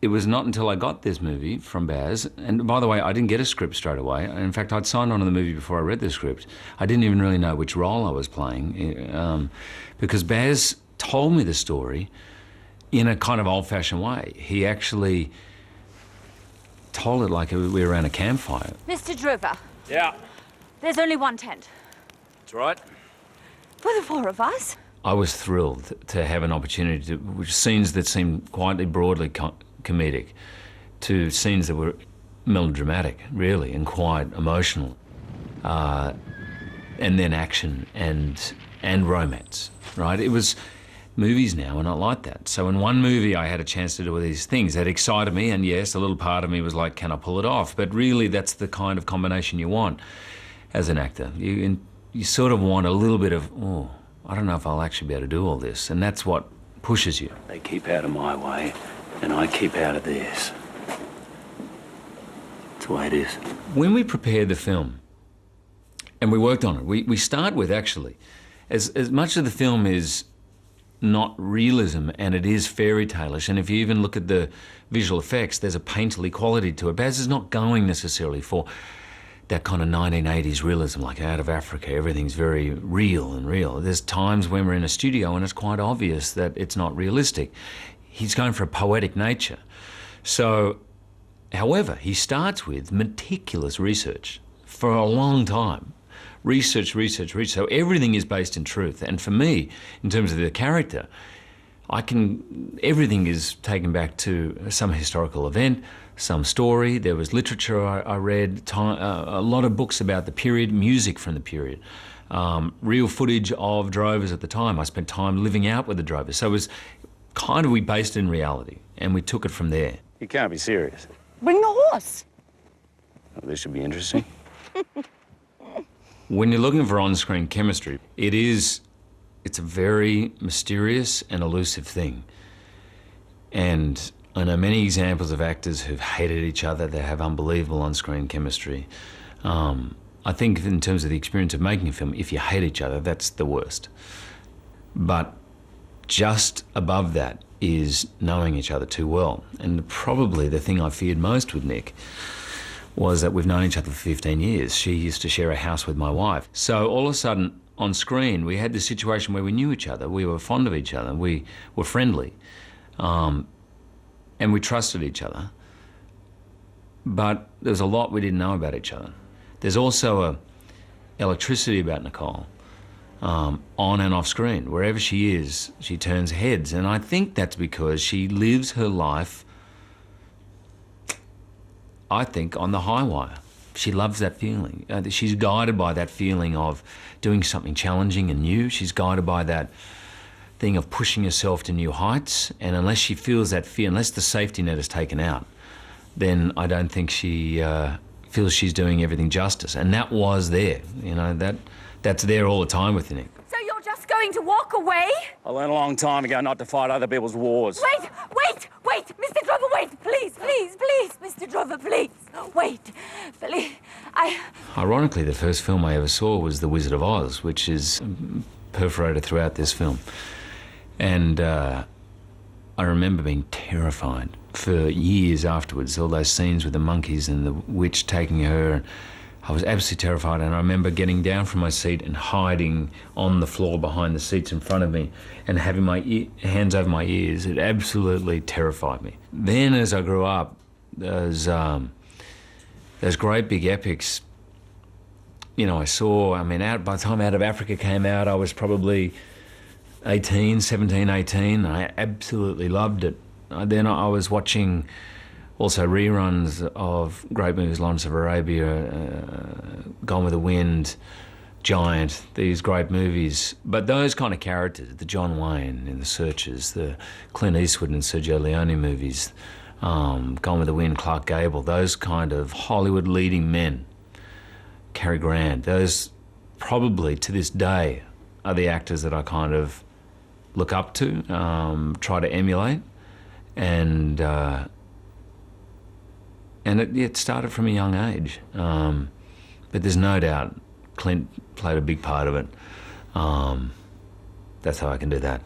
it was not until I got this movie from Baz, and by the way, I didn't get a script straight away. In fact, I'd signed on to the movie before I read the script. I didn't even really know which role I was playing, because Baz told me the story in a kind of old-fashioned way. He actually told it like we were around a campfire. Mr. Drover. Yeah. There's only one tent. That's right. For the four of us. I was thrilled to have an opportunity to, which scenes that seemed quietly, broadly comedic, to scenes that were melodramatic, really, and quite emotional, and then action and romance, right? It was, movies now are not like that. So in one movie I had a chance to do all these things that excited me, and yes, a little part of me was like, can I pull it off? But really that's the kind of combination you want as an actor. You sort of want a little bit of, oh, I don't know if I'll actually be able to do all this, and that's what pushes you. They keep out of my way, and I keep out of theirs. That's the way it is. When we prepared the film, and we worked on it, we start with, actually, as much of the film is not realism, and it is fairy tale-ish, and if you even look at the visual effects, there's a painterly quality to it. Baz is not going necessarily for that kind of 1980s realism, like Out of Africa, everything's very real and real. There's times when we're in a studio and it's quite obvious that it's not realistic. He's going for a poetic nature. So, however, he starts with meticulous research for a long time. Research. So everything is based in truth. And for me, in terms of the character, everything is taken back to some historical event, some story. There was literature I read, a lot of books about the period, music from the period, real footage of drovers at the time. I spent time living out with the drovers. So it was kind of, we based it in reality, and we took it from there. You can't be serious. Bring the horse. Oh, this should be interesting. When you're looking for on-screen chemistry, it's a very mysterious and elusive thing. And I know many examples of actors who've hated each other. They have unbelievable on-screen chemistry. I think in terms of the experience of making a film, if you hate each other, that's the worst. But just above that is knowing each other too well. And probably the thing I feared most with Nick was that we've known each other for 15 years. She used to share a house with my wife. So all of a sudden, on screen, we had this situation where we knew each other, we were fond of each other, we were friendly, and we trusted each other. But there was a lot we didn't know about each other. There's also a electricity about Nicole, on and off screen. Wherever she is, she turns heads, and I think that's because she lives her life, I think, on the high wire. She loves that feeling. She's guided by that feeling of doing something challenging and new. She's guided by that thing of pushing herself to new heights. And unless she feels that fear, unless the safety net is taken out, then I don't think she feels she's doing everything justice. And that was there. You know, that's there all the time with Nick. So you're just going to walk away? I learned a long time ago not to fight other people's wars. Wait! Mr. Drover, wait! Please, Mr. Drover, please! Wait, please, Ironically, the first film I ever saw was The Wizard of Oz, which is perforated throughout this film. And I remember being terrified for years afterwards, all those scenes with the monkeys and the witch taking her. I was absolutely terrified, and I remember getting down from my seat and hiding on the floor behind the seats in front of me and having my hands over my ears. It absolutely terrified me. Then as I grew up, those great big epics, you know, I saw, I mean, by the time Out of Africa came out, I was probably 17, 18, and I absolutely loved it. Then I was watching also reruns of great movies, Lawrence of Arabia, Gone with the Wind, Giant, these great movies. But those kind of characters, the John Wayne in The Searchers, the Clint Eastwood and Sergio Leone movies, Gone with the Wind, Clark Gable, those kind of Hollywood leading men, Cary Grant, those probably to this day are the actors that I kind of look up to, try to emulate, and it started from a young age. But there's no doubt Clint played a big part of it. That's how I can do that.